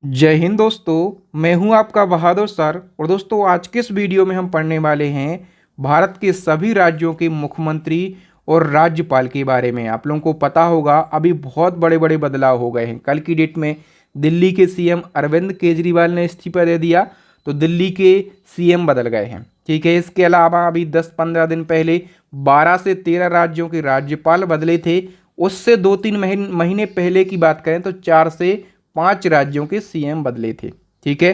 जय हिंद दोस्तों, मैं हूं आपका बहादुर सर। और दोस्तों, आज के इस वीडियो में हम पढ़ने वाले हैं भारत के सभी राज्यों के मुख्यमंत्री और राज्यपाल के बारे में। आप लोगों को पता होगा अभी बहुत बड़े बड़े बदलाव हो गए हैं। कल की डेट में दिल्ली के सीएम अरविंद केजरीवाल ने इस्तीफा दे दिया, तो दिल्ली के सीएम बदल गए हैं। ठीक है, इसके अलावा अभी 10-15 दिन पहले 12 से 13 राज्यों के राज्यपाल बदले थे। उससे 2-3 महीने पहले की बात करें तो 4 से 5 राज्यों के सीएम बदले थे। ठीक है,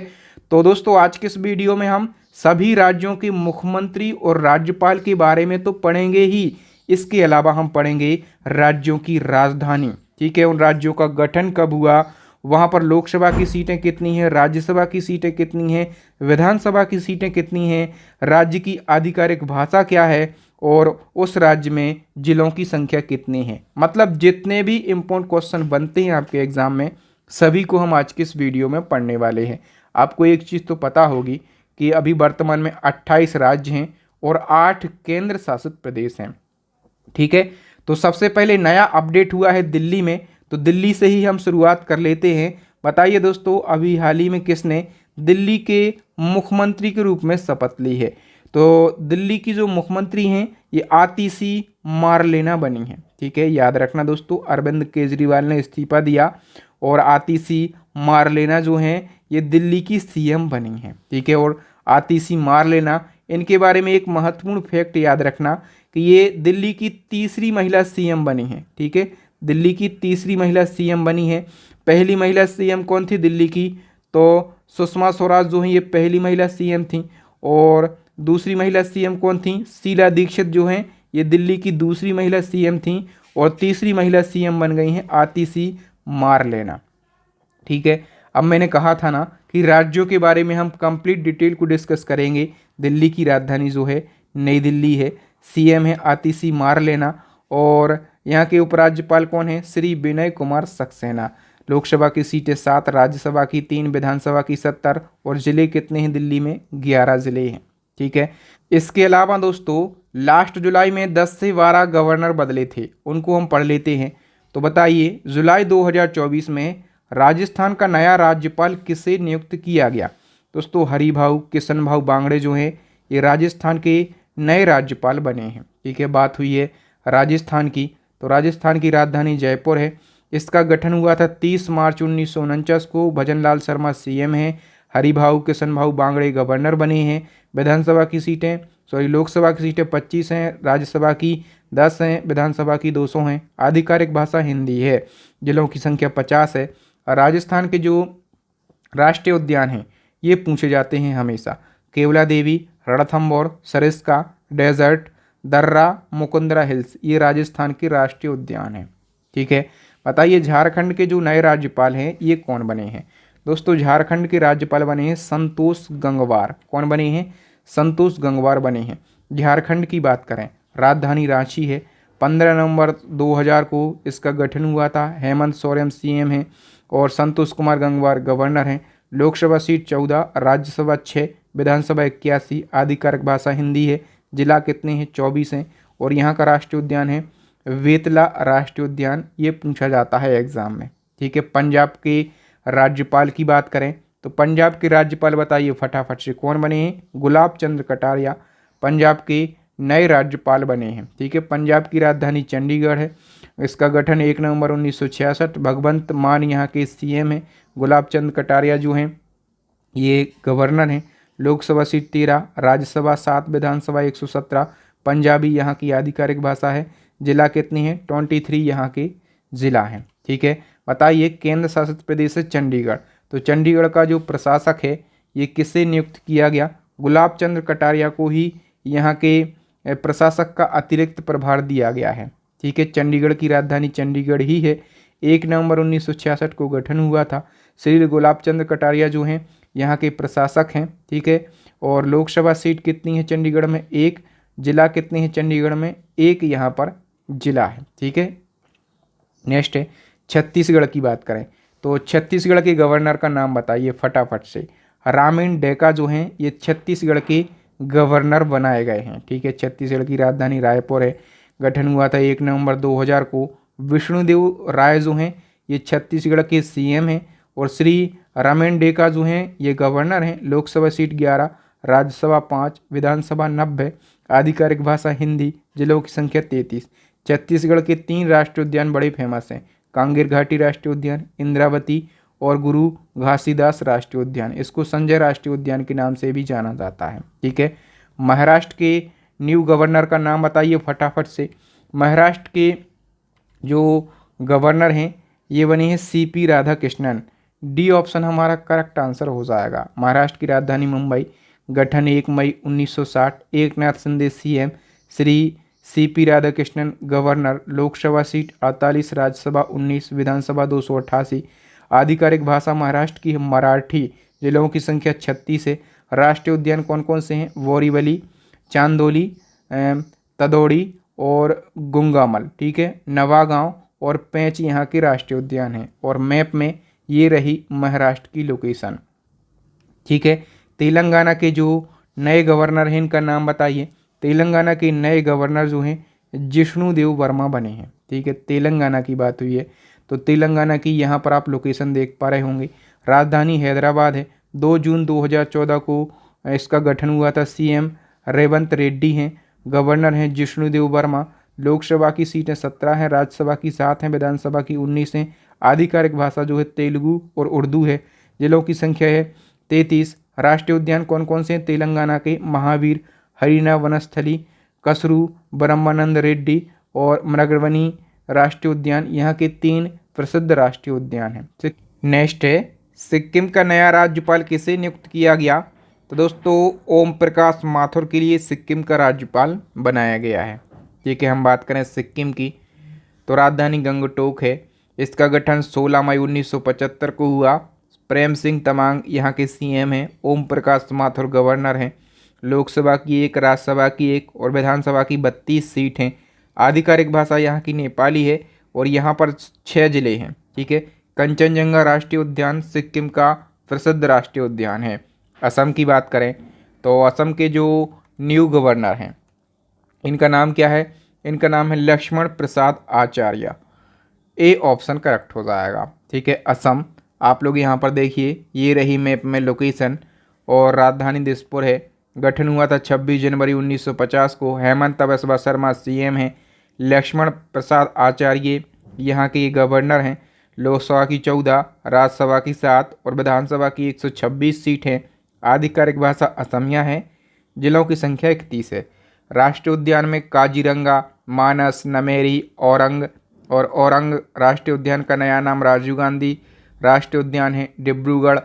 तो दोस्तों आज के इस वीडियो में हम सभी राज्यों के मुख्यमंत्री और राज्यपाल के बारे में तो पढ़ेंगे ही, इसके अलावा हम पढ़ेंगे राज्यों की राजधानी। ठीक है, उन राज्यों का गठन कब हुआ, वहाँ पर लोकसभा की सीटें कितनी हैं, राज्यसभा की सीटें कितनी हैं, विधानसभा की सीटें कितनी हैं, राज्य की आधिकारिक भाषा क्या है और उस राज्य में जिलों की संख्या कितनी है। मतलब जितने भी इम्पोर्टेंट क्वेश्चन बनते हैं आपके एग्जाम में, सभी को हम आज के इस वीडियो में पढ़ने वाले हैं। आपको एक चीज़ तो पता होगी कि अभी वर्तमान में 28 राज्य हैं और 8 केंद्र शासित प्रदेश हैं। ठीक है, तो सबसे पहले नया अपडेट हुआ है दिल्ली में, तो दिल्ली से ही हम शुरुआत कर लेते हैं। बताइए दोस्तों, अभी हाल ही में किसने दिल्ली के मुख्यमंत्री के रूप में शपथ ली है? तो दिल्ली की जो मुख्यमंत्री हैं ये आतिशी मारलेना बनी है। ठीक है, याद रखना दोस्तों, अरविंद केजरीवाल ने इस्तीफा दिया और आतिशी मारलेना जो हैं ये दिल्ली की सीएम बनी हैं। ठीक है, और आतिशी मारलेना, इनके बारे में एक महत्वपूर्ण फैक्ट याद रखना कि ये दिल्ली की तीसरी महिला सीएम बनी है। ठीक है, दिल्ली की तीसरी महिला सीएम बनी है। पहली महिला सीएम कौन थी दिल्ली की? तो सुषमा स्वराज जो हैं ये पहली महिला सीएम थी। और दूसरी महिला सीएम कौन थी? शीला दीक्षित जो हैं ये दिल्ली की दूसरी महिला सीएम थी। और तीसरी महिला सीएम बन गई हैं आतिशी मारलेना। ठीक है, अब मैंने कहा था ना कि राज्यों के बारे में हम कंप्लीट डिटेल को डिस्कस करेंगे। दिल्ली की राजधानी जो है नई दिल्ली है, सीएम है आतिशी मारलेना, और यहाँ के उपराज्यपाल कौन है? श्री विनय कुमार सक्सेना। लोकसभा की सीटें 7, राज्यसभा की 3, विधानसभा की 70, और जिले कितने हैं दिल्ली में? 11 जिले हैं। ठीक है, इसके अलावा दोस्तों लास्ट जुलाई में 10 से 12 गवर्नर बदले थे, उनको हम पढ़ लेते हैं। तो बताइए, जुलाई 2024 में राजस्थान का नया राज्यपाल किसे नियुक्त किया गया? दोस्तों हरिभाऊ किशन भाऊ बांगड़े जो हैं ये राजस्थान के नए राज्यपाल बने हैं। ठीक है, बात हुई है राजस्थान की, तो राजस्थान की राजधानी जयपुर है। इसका गठन हुआ था 30 मार्च 1949 को। भजनलाल शर्मा सीएम हैं, हरिभाऊ किशन भाऊ बांगड़े गवर्नर बने हैं। विधानसभा की सीटें लोकसभा की सीटें 25 हैं, राज्यसभा की 10 हैं, विधानसभा की 200 हैं। आधिकारिक भाषा हिंदी है। जिलों की संख्या 50 है। राजस्थान के जो राष्ट्रीय उद्यान हैं ये पूछे जाते हैं हमेशा: केवला देवी, रणथंभौर, सरिस्का डेजर्ट, दर्रा, मुकुंदरा हिल्स, ये राजस्थान के राष्ट्रीय उद्यान हैं। ठीक है, बताइए झारखंड के जो नए राज्यपाल हैं ये कौन बने हैं? दोस्तों झारखंड के राज्यपाल बने हैं संतोष गंगवार। कौन बने हैं? संतोष गंगवार बने हैं। झारखंड की बात करें, राजधानी रांची है। 15 नवंबर 2000 को इसका गठन हुआ था। हेमंत सोरेन सीएम हैं और संतोष कुमार गंगवार गवर्नर हैं। लोकसभा सीट 14, राज्यसभा 6, विधानसभा 81। आधिकारिक भाषा हिंदी है। जिला कितने हैं? 24 हैं। और यहाँ का राष्ट्रीय उद्यान है वेतला राष्ट्रीय उद्यान, ये पूछा जाता है एग्जाम में। ठीक है, पंजाब के राज्यपाल की बात करें तो पंजाब के राज्यपाल बताइए फटाफट से कौन बने हैं? गुलाब चंद्र कटारिया पंजाब के नए राज्यपाल बने हैं। ठीक है, पंजाब की राजधानी चंडीगढ़ है। इसका गठन 1 नवंबर 1966। भगवंत मान यहाँ के सीएम हैं। गुलाब चंद कटारिया जो हैं ये गवर्नर हैं। लोकसभा सीट 13, राज्यसभा 7, विधानसभा 117। पंजाबी यहाँ की आधिकारिक भाषा है। जिला कितनी है? 23 यहाँ के जिला हैं। ठीक है, बताइए केंद्र शासित प्रदेश है चंडीगढ़, तो चंडीगढ़ का जो प्रशासक है ये किसे नियुक्त किया गया? गुलाब चंद्र कटारिया को ही यहाँ के प्रशासक का अतिरिक्त प्रभार दिया गया है। ठीक है, चंडीगढ़ की राजधानी चंडीगढ़ ही है। 1 नवंबर 1966 को गठन हुआ था। श्री गुलाब चंद्र कटारिया जो हैं यहाँ के प्रशासक हैं। ठीक है, और लोकसभा सीट कितनी है चंडीगढ़ में? 1। जिला कितने हैं चंडीगढ़ में? 1 यहाँ पर जिला है। ठीक है, नेक्स्ट है छत्तीसगढ़ की बात करें तो छत्तीसगढ़ के गवर्नर का नाम बताइए फटाफट से। रामेन डेका जो हैं ये छत्तीसगढ़ के गवर्नर बनाए गए हैं। ठीक है, छत्तीसगढ़ की राजधानी रायपुर है। गठन हुआ था 1 नवंबर 2000 को। विष्णुदेव राय जो हैं ये छत्तीसगढ़ के सीएम हैं और श्री रमेन डेका जो हैं ये गवर्नर हैं। लोकसभा सीट 11, राज्यसभा 5, विधानसभा 90, आधिकारिक भाषा हिंदी, जिलों की संख्या 33। छत्तीसगढ़ के 3 राष्ट्रीय उद्यान बड़े फेमस हैं, कांगेर घाटी राष्ट्रीय उद्यान, इंद्रावती और गुरु घासीदास राष्ट्रीय उद्यान। इसको संजय राष्ट्रीय उद्यान के नाम से भी जाना जाता है। ठीक है, महाराष्ट्र के न्यू गवर्नर का नाम बताइए फटाफट से। महाराष्ट्र के जो गवर्नर हैं ये बने हैं CP राधाकृष्णन। डी ऑप्शन हमारा करेक्ट आंसर हो जाएगा। महाराष्ट्र की राजधानी मुंबई, गठन 1 मई 1960, Eknath Shinde CM, Shri CP Radhakrishnan governor, Lok Sabha seat 48, Rajya Sabha 19, विधानसभा 288, आधिकारिक भाषा महाराष्ट्र की मराठी, जिलों की संख्या 36 है। राष्ट्रीय उद्यान कौन कौन से हैं? बोरीवली, चांदोली, तदोड़ी और गुंगामल। ठीक है, नवागांव और पेंच यहाँ के राष्ट्रीय उद्यान हैं। और मैप में ये रही महाराष्ट्र की लोकेशन। ठीक है, तेलंगाना के जो नए गवर्नर हैं इनका नाम बताइए। तेलंगाना के नए गवर्नर जो हैं जिष्णुदेव वर्मा बने हैं। ठीक है, तेलंगाना की बात हुई है तो तेलंगाना की यहाँ पर आप लोकेशन देख पा रहे होंगे। राजधानी हैदराबाद है। 2 जून 2014 को इसका गठन हुआ था। CM रेवंत रेड्डी हैं, गवर्नर हैं जिष्णुदेव वर्मा। लोकसभा की सीटें 17 हैं, राज्यसभा की 7 हैं, विधानसभा की 19 हैं। आधिकारिक भाषा जो है तेलुगु और उर्दू है। जिलों की संख्या है 33। राष्ट्रीय उद्यान कौन कौन से हैं तेलंगाना के? महावीर, हरिना वनस्थली, कसरू, ब्रह्मानंद रेड्डी और मृगवनी राष्ट्रीय उद्यान यहाँ के 3 प्रसिद्ध राष्ट्रीय उद्यान हैं। नेक्स्ट है, सिक्किम का नया राज्यपाल किसे नियुक्त किया गया? तो दोस्तों ओम प्रकाश माथुर के लिए सिक्किम का राज्यपाल बनाया गया है। ठीक है, हम बात करें सिक्किम की तो राजधानी गंगटोक है। इसका गठन 16 मई 1975 को हुआ। प्रेम सिंह तमांग यहाँ के CM हैं। ओम प्रकाश माथुर गवर्नर हैं। लोकसभा की 1, राज्यसभा की 1 और विधानसभा की 32 सीट हैं। आधिकारिक भाषा यहाँ की नेपाली है और यहाँ पर 6 जिले हैं। ठीक है, कंचनजंगा राष्ट्रीय उद्यान सिक्किम का प्रसिद्ध राष्ट्रीय उद्यान है। असम की बात करें तो असम के जो न्यू गवर्नर हैं इनका नाम क्या है? इनका नाम है Lakshman Prasad Acharya. A option correct हो जाएगा। ठीक है, असम आप लोग यहाँ पर देखिए, ये रही मैप में लोकेशन और राजधानी दिसपुर है। गठन हुआ था 26 जनवरी 1950 को। हेमंत बिस्वा शर्मा CM हैं। लक्ष्मण प्रसाद आचार्य यहाँ के गवर्नर हैं। लोकसभा की 14, राज्यसभा की 7 और विधानसभा की 126 सीट हैं। आधिकारिक भाषा असमिया है। जिलों की संख्या 31 है। राष्ट्रीय उद्यान में काजीरंगा, मानस, नमेरी, औरंग राष्ट्रीय उद्यान का नया नाम राजीव गांधी राष्ट्रीय उद्यान है। डिब्रूगढ़,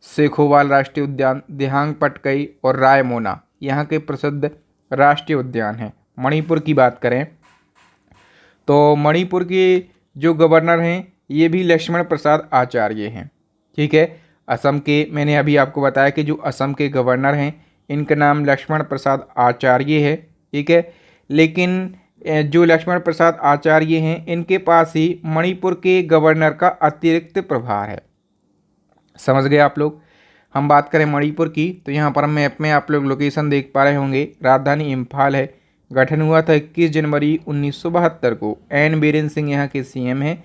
सेखोवाल राष्ट्रीय उद्यान, दिहांग पटकई और रायमोना यहाँ के प्रसिद्ध राष्ट्रीय उद्यान हैं। मणिपुर की बात करें तो मणिपुर के जो गवर्नर हैं ये भी लक्ष्मण प्रसाद आचार्य हैं। ठीक है, असम के मैंने अभी आपको बताया कि जो असम के गवर्नर हैं इनका नाम लक्ष्मण प्रसाद आचार्य है। ठीक है, लेकिन जो लक्ष्मण प्रसाद आचार्य हैं इनके पास ही मणिपुर के गवर्नर का अतिरिक्त प्रभार है। समझ गए आप लोग। हम बात करें मणिपुर की तो यहाँ पर मैप में आप लोग लोकेशन देख पा रहे होंगे। राजधानी इम्फाल है। गठन हुआ था 21 जनवरी 1972 को। एन बीरेन सिंह यहाँ के CM हैं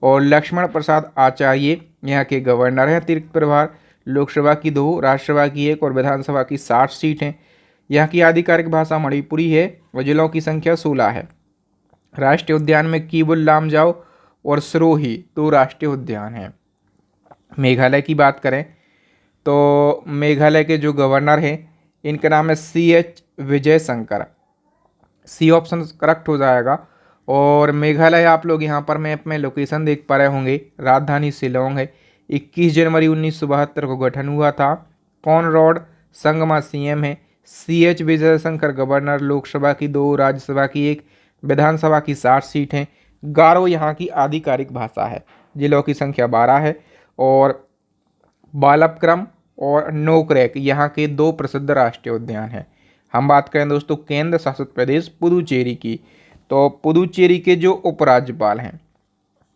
और लक्ष्मण प्रसाद आचार्य यहाँ के गवर्नर हैं। अतिरिक्त प्रभार लोकसभा की 2, राज्यसभा की 1 और विधानसभा की 60 सीट हैं। यहाँ की आधिकारिक भाषा मणिपुरी है और जिलों की संख्या 16 है। राष्ट्रीय उद्यान में कीबुल लामजाओ और सरोही 2 राष्ट्रीय उद्यान हैं। मेघालय की बात करें तो मेघालय के जो गवर्नर हैं इनका नाम है CH Vijay Shankar. C option correct हो जाएगा। और मेघालय आप लोग यहाँ पर मैप में लोकेशन देख पा रहे होंगे। राजधानी शिलोंग है। 21 जनवरी 1972 को गठन हुआ था। कॉनरॉड संगमा CM है। CH Vijay Shankar governor. लोकसभा की 2, राज्यसभा की 1, विधानसभा की 60 सीट हैं। गारो यहाँ की आधिकारिक भाषा है। जिलों की संख्या 12 है। और बालपक्रम और नोकरेक यहाँ के 2 प्रसिद्ध राष्ट्रीय उद्यान हैं। हम बात करें दोस्तों केंद्र शासित प्रदेश पुदुचेरी की तो पुदुचेरी के जो उपराज्यपाल हैं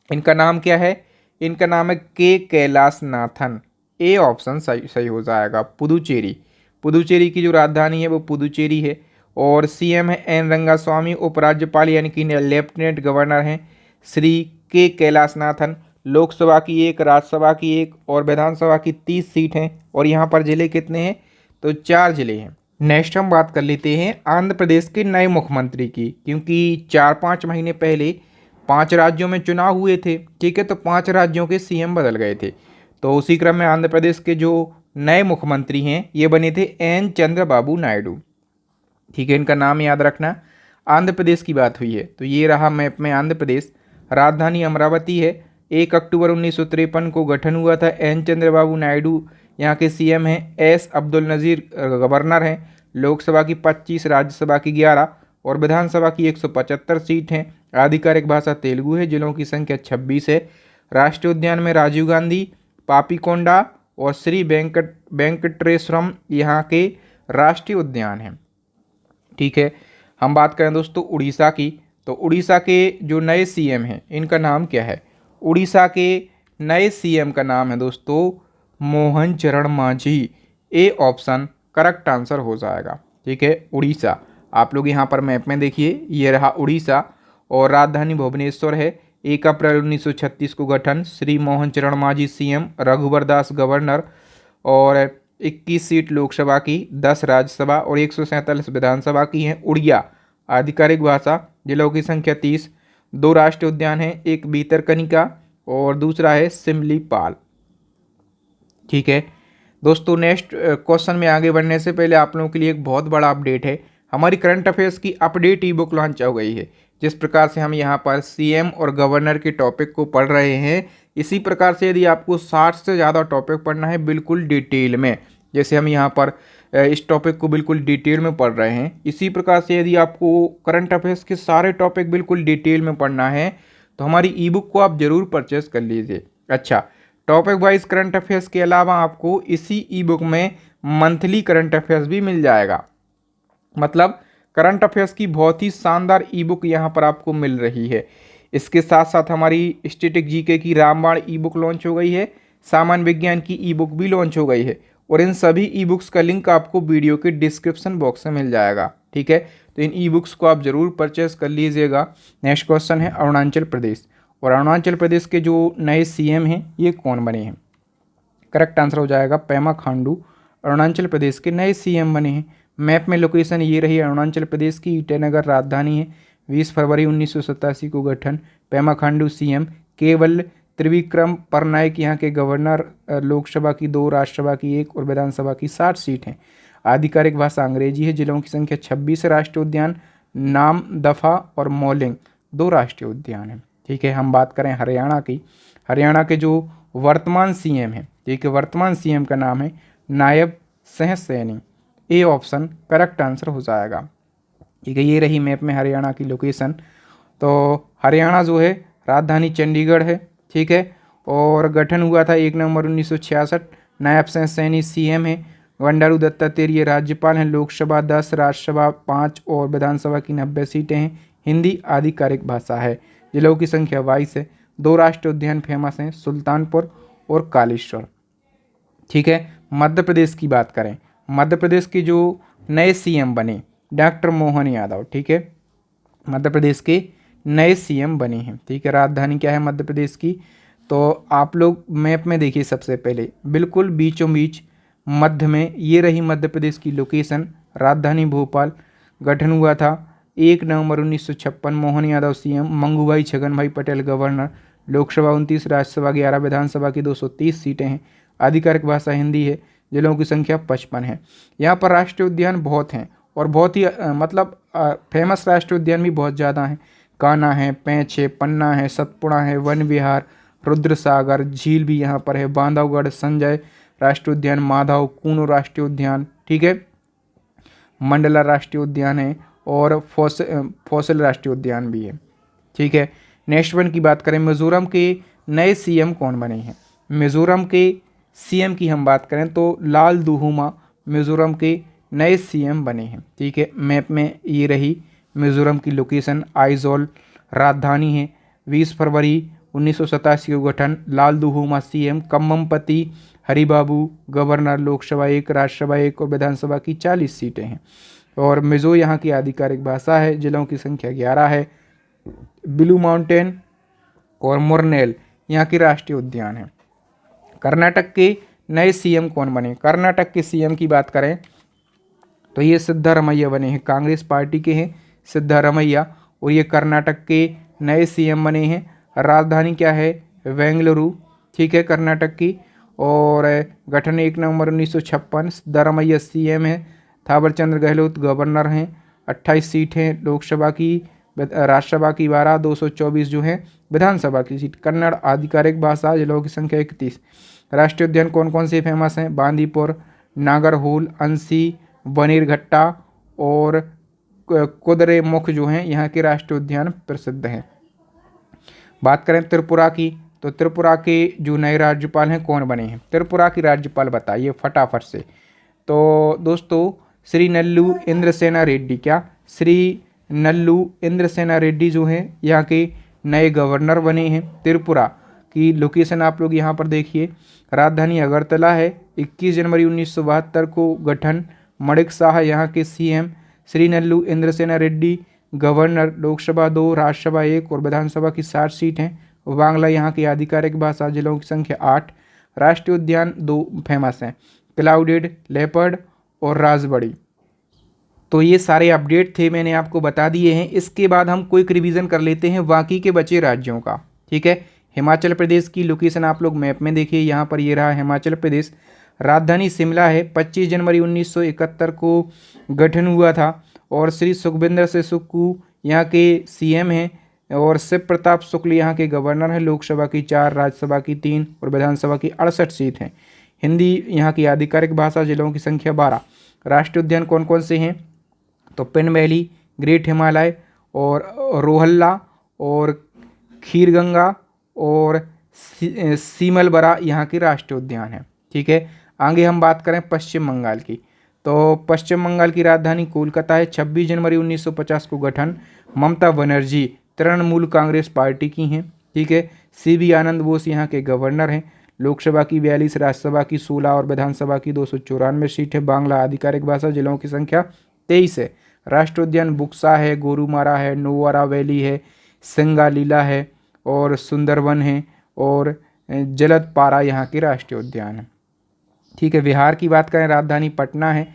इनका नाम क्या है? इनका नाम है के कैलाशनाथन। A ऑप्शन सही हो जाएगा। पुदुचेरी की जो राजधानी है वो पुदुचेरी है और CM है एन रंगास्वामी। उपराज्यपाल यानी कि लेफ्टिनेंट गवर्नर हैं श्री के कैलाशनाथन। लोकसभा की 1, राज्यसभा की 1 और विधानसभा की 30 सीट हैं। और यहाँ पर जिले कितने हैं, तो 4 जिले हैं। नेक्स्ट हम बात कर लेते हैं आंध्र प्रदेश के नए मुख्यमंत्री की, क्योंकि 4-5 महीने पहले 5 राज्यों में चुनाव हुए थे, ठीक है, तो 5 राज्यों के सीएम बदल गए थे। तो उसी क्रम में आंध्र प्रदेश के जो नए मुख्यमंत्री हैं ये बने थे एन चंद्रबाबू नायडू, ठीक है, इनका नाम याद रखना। आंध्र प्रदेश की बात हुई है तो ये रहा मैप में आंध्र प्रदेश। राजधानी अमरावती है। 1 अक्टूबर 1953 को गठन हुआ था। एन चंद्रबाबू नायडू यहाँ के सीएम हैं। एस अब्दुल नज़ीर गवर्नर हैं। लोकसभा की 25, राज्यसभा की 11 और विधानसभा की 175 सीट हैं। आधिकारिक भाषा तेलुगु है। जिलों की संख्या 26 है। राष्ट्रीय उद्यान में राजीव गांधी, पापीकोंडा और श्री वेंकटेश्वरम यहाँ के राष्ट्रीय उद्यान हैं, ठीक है। हम बात करें दोस्तों उड़ीसा की, तो उड़ीसा के जो नए सीएम हैं इनका नाम क्या है। उड़ीसा के नए सीएम का नाम है दोस्तों मोहन चरण Manjhi. A option correct answer हो जाएगा, ठीक है। उड़ीसा आप लोग यहाँ पर मैप में देखिए, ये रहा उड़ीसा और राजधानी भुवनेश्वर है। 1 अप्रैल 1936 को गठन। श्री मोहन चरण मांझी सीएम, रघुवर दास गवर्नर और 21 सीट लोकसभा की, 10 राज्यसभा और 147 विधानसभा की हैं। उड़िया आधिकारिक भाषा। जिलों की संख्या 30। 2 राष्ट्रीय उद्यान हैं, एक भीतरकनिका और दूसरा है सिमलीपाल, ठीक है दोस्तों। नेक्स्ट क्वेश्चन में आगे बढ़ने से पहले आप लोगों के लिए एक बहुत बड़ा अपडेट है। हमारी करंट अफेयर्स की अपडेट ई बुक लॉन्च हो गई है। जिस प्रकार से हम यहाँ पर सीएम और गवर्नर के टॉपिक को पढ़ रहे हैं, इसी प्रकार से यदि आपको 60 से ज़्यादा टॉपिक पढ़ना है बिल्कुल डिटेल में, जैसे हम यहाँ पर इस टॉपिक को बिल्कुल डिटेल में पढ़ रहे हैं, इसी प्रकार से यदि आपको करंट अफेयर्स के सारे टॉपिक बिल्कुल डिटेल में पढ़ना है तो हमारी ई बुक को आप ज़रूर परचेस कर लीजिए। अच्छा, टॉपिक वाइज करंट अफेयर्स के अलावा आपको इसी ई बुक में मंथली करंट अफेयर्स भी मिल जाएगा। मतलब करंट अफेयर्स की बहुत ही शानदार ई बुक यहाँ पर आपको मिल रही है। इसके साथ साथ हमारी स्टैटिक जीके की रामबाण ई बुक लॉन्च हो गई है। सामान्य विज्ञान की ई बुक भी लॉन्च हो गई है और इन सभी ई बुक्स का लिंक आपको वीडियो के डिस्क्रिप्शन बॉक्स में मिल जाएगा, ठीक है। तो इन ई बुक्स को आप ज़रूर परचेस कर लीजिएगा। नेक्स्ट क्वेश्चन है अरुणाचल प्रदेश, और अरुणाचल प्रदेश के जो नए सीएम हैं ये कौन बने हैं। करेक्ट आंसर हो जाएगा पेमा खांडू, अरुणाचल प्रदेश के नए सीएम बने हैं। मैप में लोकेशन ये रही अरुणाचल प्रदेश की, ईटानगर राजधानी है। 20 फरवरी 1987 को गठन। पेमा खांडू सीएम। केवल त्रिविक्रम परनायक यहाँ के गवर्नर। लोकसभा की 2, राज्यसभा की 1 और विधानसभा की 60 सीट हैं। आधिकारिक भाषा अंग्रेजी है। जिलों की संख्या 26। राष्ट्रीय उद्यान नाम दफा और मोलिंग 2 राष्ट्रीय उद्यान हैं, ठीक है। हम बात करें हरियाणा की, हरियाणा के जो वर्तमान सीएम हैं, ठीक है, वर्तमान सीएम का नाम है नायब सह Saini. A option correct answer हो जाएगा, ठीक है। ये रही मैप में हरियाणा की लोकेशन। तो हरियाणा जो है राजधानी चंडीगढ़ है, ठीक है, और गठन हुआ था 1 नवंबर 1966। नायब सह सैनी सीएम है। बंडारू दत्तात्रेय राज्यपाल हैं। लोकसभा 10, राज्यसभा 5 और विधानसभा की 90 सीटें हैं। हिंदी आधिकारिक भाषा है। जिलों की संख्या 22 है। 2 राष्ट्रीय उद्यान फेमस हैं, सुल्तानपुर और कालेश्वर, ठीक है। मध्य प्रदेश की बात करें, मध्य प्रदेश के जो नए सीएम बने डॉक्टर मोहन यादव, ठीक है, मध्य प्रदेश के नए सीएम बने हैं, ठीक है। राजधानी क्या है मध्य प्रदेश की, तो आप लोग मैप में देखिए। सबसे पहले बिल्कुल बीचों बीच मध्य में ये रही मध्य प्रदेश की लोकेशन। राजधानी भोपाल। गठन हुआ था 1 नवंबर 1956। मोहन यादव सीएम। मंगूभाई छगन भाई पटेल गवर्नर। लोकसभा 29, राज्यसभा 11, विधानसभा की 230 सीटें हैं। आधिकारिक भाषा हिंदी है। जिलों की संख्या 55 है। यहाँ पर राष्ट्रीय उद्यान बहुत हैं और बहुत ही फेमस राष्ट्रीय उद्यान भी बहुत ज़्यादा हैं। कान्हा है, पेंच है, पन्ना है, सतपुड़ा है, वन विहार, रुद्रसागर झील भी यहाँ पर है। बांधवगढ़ संजय राष्ट्रीय उद्यान, माधव कूनो राष्ट्रीय उद्यान, ठीक है, मंडला राष्ट्रीय उद्यान है और फॉसिल राष्ट्रीय उद्यान भी है, ठीक है। नेक्स्ट वन की बात करें, मिजोरम के नए सीएम कौन बने हैं। मिजोरम के सीएम की हम बात करें तो लाल दुहुमा मिजोरम के नए सीएम बने हैं, ठीक है। मैप में ये रही मिजोरम की लोकेशन। आइजोल राजधानी है। 20 फरवरी 1987 को गठन। लाल दुहुमा सीएम। कम्ममपति हरिबाबू गवर्नर। लोकसभा 1, राज्यसभा 1 और विधानसभा की 40 सीटें हैं। और मिजो यहाँ की आधिकारिक भाषा है। जिलों की संख्या 11 है। ब्लू माउंटेन और मुरनेल यहाँ के राष्ट्रीय उद्यान है। कर्नाटक के नए सीएम कौन बने? कर्नाटक के सीएम की बात करें तो ये सिद्धारमैया बने हैं, कांग्रेस पार्टी के हैं सिद्धारमैया, और ये कर्नाटक के नए सीएम बने हैं। राजधानी क्या है? बेंगलुरु, ठीक है, कर्नाटक की। और गठन 1 नवंबर 1956। सिद्धारमैया सीएम है, थावरचंद्र गहलोत गवर्नर हैं। 28 सीट हैं लोकसभा की, राज्यसभा की 12, 224 जो हैं विधानसभा की सीट। कन्नड़ आधिकारिक भाषा, जिलों की संख्या 31। राष्ट्रीय उद्यान कौन कौन से फेमस हैं? बांदीपुर, नागरहोल, अंसी, बनीरघट्टा और कुद्रेमुख जो हैं यहाँ के राष्ट्रीय उद्यान प्रसिद्ध हैं। बात करें त्रिपुरा की, तो त्रिपुरा के जो नए राज्यपाल हैं कौन बने हैं? त्रिपुरा की राज्यपाल बताइए फटाफट से। तो दोस्तों श्री नल्लू इंद्रसेना रेड्डी, क्या श्री नल्लू इंद्रसेना रेड्डी जो हैं यहाँ के नए गवर्नर बने हैं। त्रिपुरा की लोकेशन आप लोग यहाँ पर देखिए, राजधानी अगरतला है। 21 जनवरी 1972 को गठन। मणिक शाह यहाँ के सीएम। श्री नल्लू इंद्रसेना रेड्डी गवर्नर। लोकसभा 2, राज्यसभा 1 और विधानसभा की 60 सीट हैं। बांग्ला यहाँ की आधिकारिक भाषा, जिलों की संख्या 8। राष्ट्रीय उद्यान 2 फेमस हैं, क्लाउडेड लेपर्ड और राजबड़ी। तो ये सारे अपडेट थे, मैंने आपको बता दिए हैं। इसके बाद हम क्विक रिवीजन कर लेते हैं बाकी के बचे राज्यों का, ठीक है। हिमाचल प्रदेश की लोकेशन आप लोग मैप में देखिए, यहाँ पर ये रहा हिमाचल प्रदेश। राजधानी शिमला है। 25 जनवरी 1971 को गठन हुआ था और श्री सुखविंदर सिंह सुक्खू यहाँ के सीएम हैं और शिव प्रताप शुक्ल यहाँ के गवर्नर हैं। लोकसभा की 4, राज्यसभा की 3 और विधानसभा की 68 सीट हैं। हिंदी यहाँ की आधिकारिक भाषा, जिलों की संख्या 12। राष्ट्रीय उद्यान कौन कौन से हैं? तो पिन वैली, ग्रेट हिमालय और रोहल्ला और खीरगंगा और सीमलबरा यहाँ के राष्ट्रीय उद्यान है, ठीक है। आगे हम बात करें पश्चिम बंगाल की, तो पश्चिम बंगाल की राजधानी कोलकाता है। 26 जनवरी 1950 को गठन। ममता बनर्जी तृणमूल कांग्रेस पार्टी की हैं, ठीक है। सीबी आनंद बोस यहाँ के गवर्नर हैं। लोकसभा की 42, राज्यसभा की 16 और विधानसभा की 294 सीट है। बांग्ला आधिकारिक भाषा, जिलों की संख्या 23 है। राष्ट्रीय उद्यान बुक्सा है, गोरुमारा है, नोवारा वैली है, सिंगालीला है और सुंदरवन है और जलदपारा यहाँ के राष्ट्रीय उद्यान है, ठीक है। बिहार की बात करें, राजधानी पटना है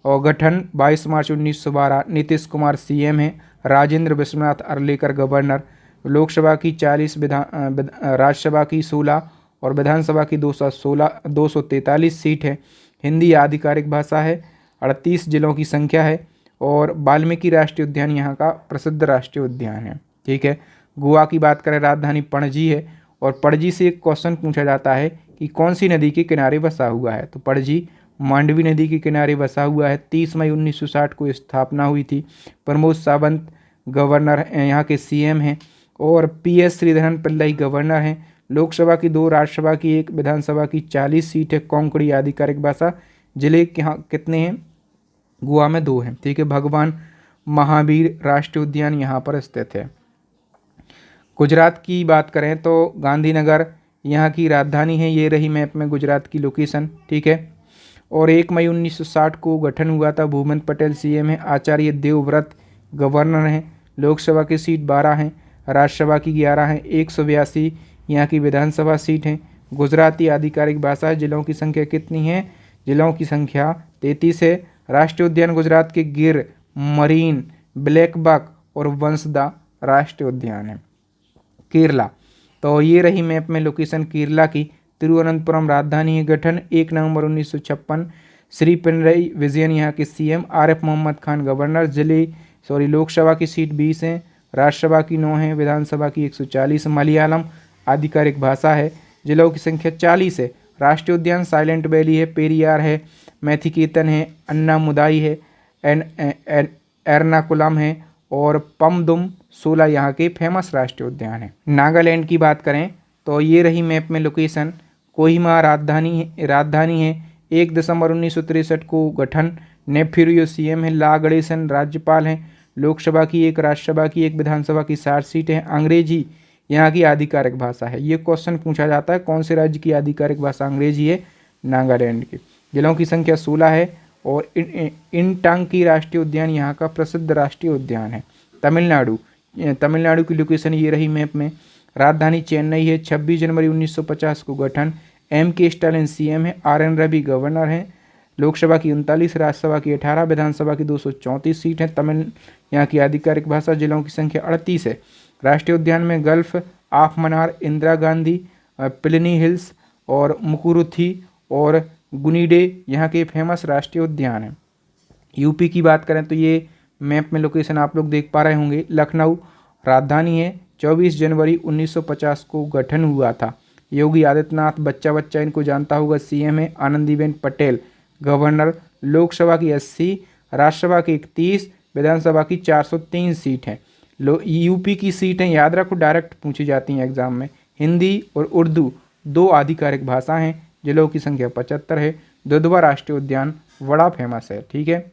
और गठन 22 मार्च 1912। नीतीश कुमार सीएम है। राजेंद्र विश्वनाथ अर्लेकर गवर्नर। लोकसभा की 40, राज्यसभा की 16 और विधानसभा की 243 सीट है। हिंदी आधिकारिक भाषा है। 38 जिलों की संख्या है और वाल्मीकि राष्ट्रीय उद्यान यहाँ का प्रसिद्ध राष्ट्रीय उद्यान है, ठीक है। गोवा की बात करें, राजधानी पणजी है और पणजी से एक क्वेश्चन पूछा जाता है कि कौन सी नदी के किनारे बसा हुआ है? तो पणजी मांडवी नदी के किनारे बसा हुआ है। 30 मई 1960 को स्थापना हुई थी। प्रमोद सावंत गवर्नर यहाँ के सीएम हैं और PS श्रीधरन पिल्लई गवर्नर हैं। लोकसभा की 2, राज्यसभा की 1, विधानसभा की 40 सीट है। कोंकणी आधिकारिक भाषा, जिले के यहाँ कितने हैं? गोवा में 2 हैं, ठीक है। भगवान महावीर राष्ट्रीय उद्यान यहाँ पर स्थित है। गुजरात की बात करें तो गांधीनगर यहाँ की राजधानी है। ये रही मैप में गुजरात की लोकेशन, ठीक है। और 1 मई 1960 को गठन हुआ था। भूपेंद्र पटेल सीएम है। आचार्य देवव्रत गवर्नर हैं। लोकसभा की सीट 12 हैं, राज्यसभा की 11 हैं। 182 यहाँ की विधानसभा सीट हैं। गुजराती आधिकारिक भाषा, जिलों की संख्या कितनी है? जिलों की संख्या 33 है। राष्ट्रीय उद्यान गुजरात के गिर, मरीन, ब्लैकबक और वंशदा राष्ट्रीय उद्यान है। केरला, तो ये रही मैप में लोकेशन केरला की। तिरुवनंतपुरम राजधानी है। गठन 1 नवंबर 1956। श्री पिनरई विजयन यहाँ के सीएम। आरिफ मोहम्मद खान गवर्नर। लोकसभा की सीट 20 हैं, राज्यसभा की 9 है, विधानसभा की 140। मलयालम आधिकारिक भाषा है। जिलों की संख्या 40 है। राष्ट्रीय उद्यान साइलेंट वैली है, पेरियार है, मैथिकेतन है, अन्नामुदाई है, एर्नाकुलम है और पमदुम 16 यहाँ के फेमस राष्ट्रीय उद्यान है। नागालैंड की बात करें तो ये रही मैप में लोकेशन। कोहिमा राजधानी है। 1 दिसंबर 1963 को गठन। नेफ्यूरियो सीएम है। ला गणेशन राज्यपाल हैं। लोकसभा की 1, राज्यसभा की 1, विधानसभा की 60 सीटें हैं। अंग्रेजी यहाँ की आधिकारिक भाषा है। ये क्वेश्चन पूछा जाता है, कौन से राज्य की आधिकारिक भाषा अंग्रेजी है? नागालैंड की। जिलों की संख्या 16 है और इंटांकी राष्ट्रीय उद्यान यहाँ का प्रसिद्ध राष्ट्रीय उद्यान है। तमिलनाडु की लोकेशन ये रही मैप में। राजधानी चेन्नई है। 26 जनवरी 1950 को गठन। M.K. स्टालिन CM है। R.N. रवि गवर्नर हैं। लोकसभा की 39, राज्यसभा की 18, विधानसभा की 234 सीट है। तमिल यहाँ की आधिकारिक भाषा। जिलों की संख्या 38 है। राष्ट्रीय उद्यान में Gulf of Mannar, Indira Gandhi, Palani hills और मुकुरुथी और गुनीडे यहाँ के फेमस राष्ट्रीय उद्यान हैं। यूपी की बात करें तो ये मैप में लोकेशन आप लोग देख पा रहे होंगे। लखनऊ राजधानी है। 24 जनवरी 1950 को गठन हुआ था। योगी आदित्यनाथ, बच्चा बच्चा इनको जानता होगा, CM है। आनंदीबेन पटेल गवर्नर। लोकसभा की 80, राज्यसभा की 31, विधानसभा की 403 सीट हैं। यूपी की सीटें याद रखो, डायरेक्ट पूछी जाती हैं एग्जाम में। हिंदी और उर्दू 2 आधिकारिक भाषा हैं। जिलों की संख्या 75 है। दुधवा राष्ट्रीय उद्यान बड़ा फेमस है। ठीक है।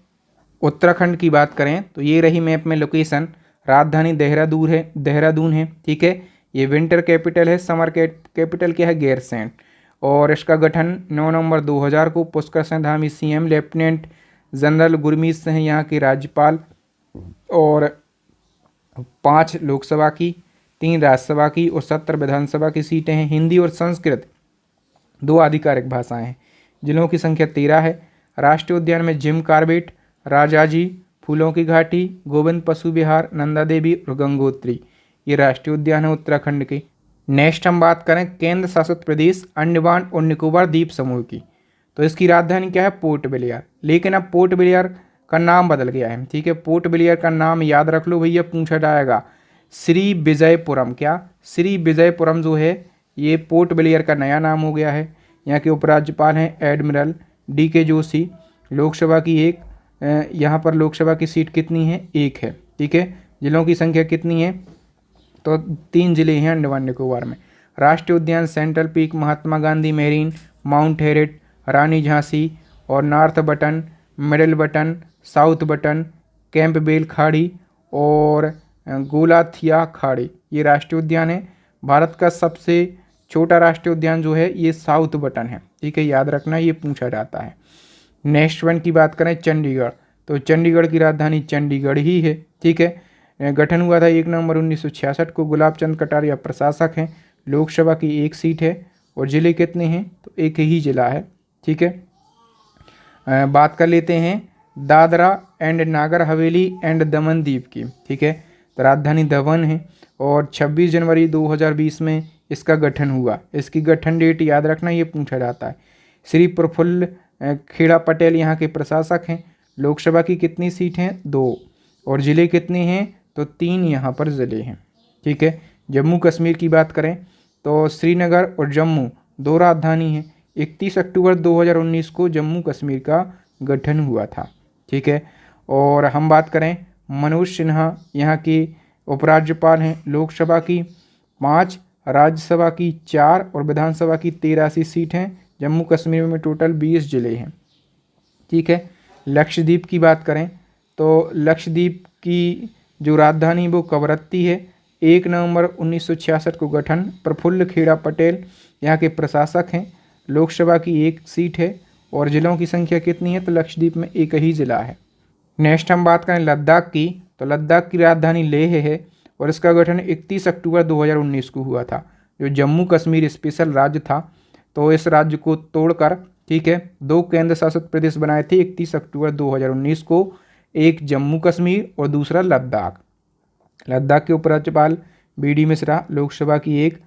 उत्तराखंड की बात करें तो ये रही मैप में लोकेशन। राजधानी देहरादून है। ठीक है। ये विंटर कैपिटल है। समर कैपिटल क्या है? गैरसैंण। और इसका गठन 9 नवंबर 2000 को। Pushkar Singh Dhami CM, lieutenant general Gurmeet Singh यहाँ के राज्यपाल। और 5 लोकसभा की, 3 राज्यसभा की और 70 विधानसभा की सीटें हैं। हिंदी और संस्कृत 2 आधिकारिक भाषाएं हैं। जिलों की संख्या 13 है। राष्ट्रीय उद्यान में जिम कॉर्बेट, राजाजी, फूलों की घाटी, गोविंद पशु विहार, नंदा देवी और गंगोत्री ये राष्ट्रीय उद्यान है उत्तराखंड के। नेक्स्ट हम बात करें केंद्र शासित प्रदेश अंडमान और निकोबार द्वीप समूह की, तो इसकी राजधानी क्या है? Port Blair. लेकिन अब पोर्ट ब्लेयर का नाम बदल गया है। ठीक है। पोर्ट ब्लेयर का नाम याद रख लो भैया, पूछा जाएगा। श्री विजयपुरम। क्या? श्री विजयपुरम जो है ये पोर्ट ब्लेयर का नया नाम हो गया है। यहाँ के उपराज्यपाल हैं एडमिरल DK जोशी। लोकसभा की 1, यहाँ पर लोकसभा की सीट कितनी है? 1 है। ठीक है। जिलों की संख्या कितनी है? तो 3 जिले हैं अंडमान निकोबार में। राष्ट्रीय उद्यान central peak, Mahatma Gandhi marine, mount हेरिट, रानी झांसी और north button, middle button, south button, Campbell खाड़ी और गोलाथिया खाड़ी ये राष्ट्रीय उद्यान है। भारत का सबसे छोटा राष्ट्रीय उद्यान जो है ये साउथ बटन है। ठीक है। याद रखना, ये पूछा जाता है। नेक्स्ट वन की बात करें चंडीगढ़, तो चंडीगढ़ की राजधानी चंडीगढ़ ही है। ठीक है। गठन हुआ था 1 नवंबर 1966 को। गुलाब चंद कटारिया प्रशासक हैं। लोकसभा की 1 सीट है। और जिले कितने हैं? तो 1 ही जिला है। ठीक है। बात कर लेते हैं दादरा एंड नागर हवेली एंड दमन दीव की। ठीक है। तो राजधानी दमन है। और 26 जनवरी 2020 में इसका गठन हुआ। इसकी गठन डेट याद रखना, ये पूछा जाता है। श्री प्रफुल्ल खेड़ा पटेल यहाँ के प्रशासक हैं। लोकसभा की कितनी सीट हैं? 2। और ज़िले कितने हैं? तो 3 यहाँ पर ज़िले हैं। ठीक है। जम्मू कश्मीर की बात करें तो श्रीनगर और जम्मू 2 राजधानी हैं। 31 अक्टूबर 2019 को जम्मू कश्मीर का गठन हुआ था। ठीक है। और हम बात करें मनोज सिन्हा यहाँ के उपराज्यपाल हैं। लोकसभा की 5, राज्यसभा की 4 और विधानसभा की 83 सीट हैं। जम्मू कश्मीर में टोटल 20 जिले हैं। ठीक है। लक्षद्वीप की बात करें तो लक्षद्वीप की जो राजधानी वो कवरत्ती है। 1 नवंबर 1966 को गठन। प्रफुल्ल खेड़ा पटेल यहाँ के प्रशासक हैं। लोकसभा की 1 सीट है। और जिलों की संख्या कितनी है? तो लक्षद्वीप में 1 ही जिला है। नेक्स्ट हम बात करें लद्दाख की, तो लद्दाख की राजधानी लेह है। और इसका गठन 31 अक्टूबर 2019 को हुआ था। जो जम्मू कश्मीर स्पेशल राज्य था, तो इस राज्य को तोड़कर, ठीक है, 2 केंद्र शासित प्रदेश बनाए थे 31 अक्टूबर 2019 को। एक जम्मू कश्मीर और दूसरा लद्दाख। लद्दाख के उपराज्यपाल BD मिश्रा। लोकसभा की 1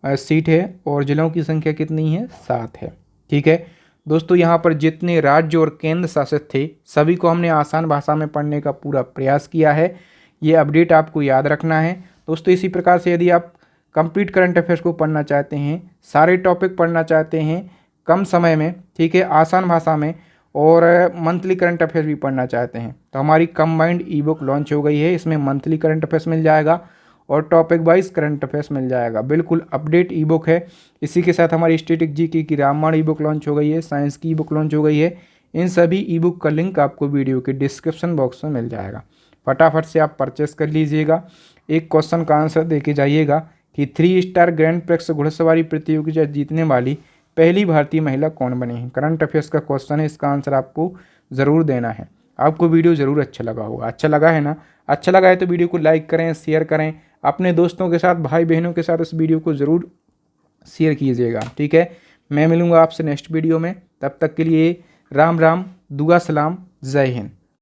सीट है। और जिलों की संख्या कितनी है? 7 है। ठीक है दोस्तों, यहाँ पर जितने राज्य और केंद्र शासित थे सभी को हमने आसान भाषा में पढ़ने का पूरा प्रयास किया है। ये अपडेट आपको याद रखना है दोस्तों। इसी प्रकार से यदि आप कंप्लीट करंट अफेयर्स को पढ़ना चाहते हैं, सारे टॉपिक पढ़ना चाहते हैं कम समय में, ठीक है, आसान भाषा में, और मंथली करंट अफेयर्स भी पढ़ना चाहते हैं, तो हमारी कंबाइंड ई बुक लॉन्च हो गई है। इसमें मंथली करंट अफेयर्स मिल जाएगा और टॉपिक वाइज करंट अफेयर्स मिल जाएगा। बिल्कुल अपडेट ई बुक है। इसी के साथ हमारी स्टैटिक जीके की रामबाण ई बुक लॉन्च हो गई है, साइंस की ई बुक लॉन्च हो गई है। इन सभी ई बुक का लिंक आपको वीडियो के डिस्क्रिप्शन बॉक्स में मिल जाएगा। फटाफट से आप परचेस कर लीजिएगा। एक क्वेश्चन का आंसर देके जाइएगा कि 3 स्टार ग्रैंड प्रिक्स घुड़सवारी प्रतियोगिता जीतने वाली पहली भारतीय महिला कौन बनी है। करंट अफेयर्स का क्वेश्चन है, इसका आंसर आपको ज़रूर देना है। आपको वीडियो ज़रूर अच्छा लगा होगा। अच्छा लगा है ना? अच्छा लगा है तो वीडियो को लाइक करें, शेयर करें, अपने दोस्तों के साथ, भाई बहनों के साथ इस वीडियो को ज़रूर शेयर कीजिएगा। ठीक है, मैं मिलूँगा आपसे नेक्स्ट वीडियो में। तब तक के लिए राम राम, दुआ सलाम, जय हिंद।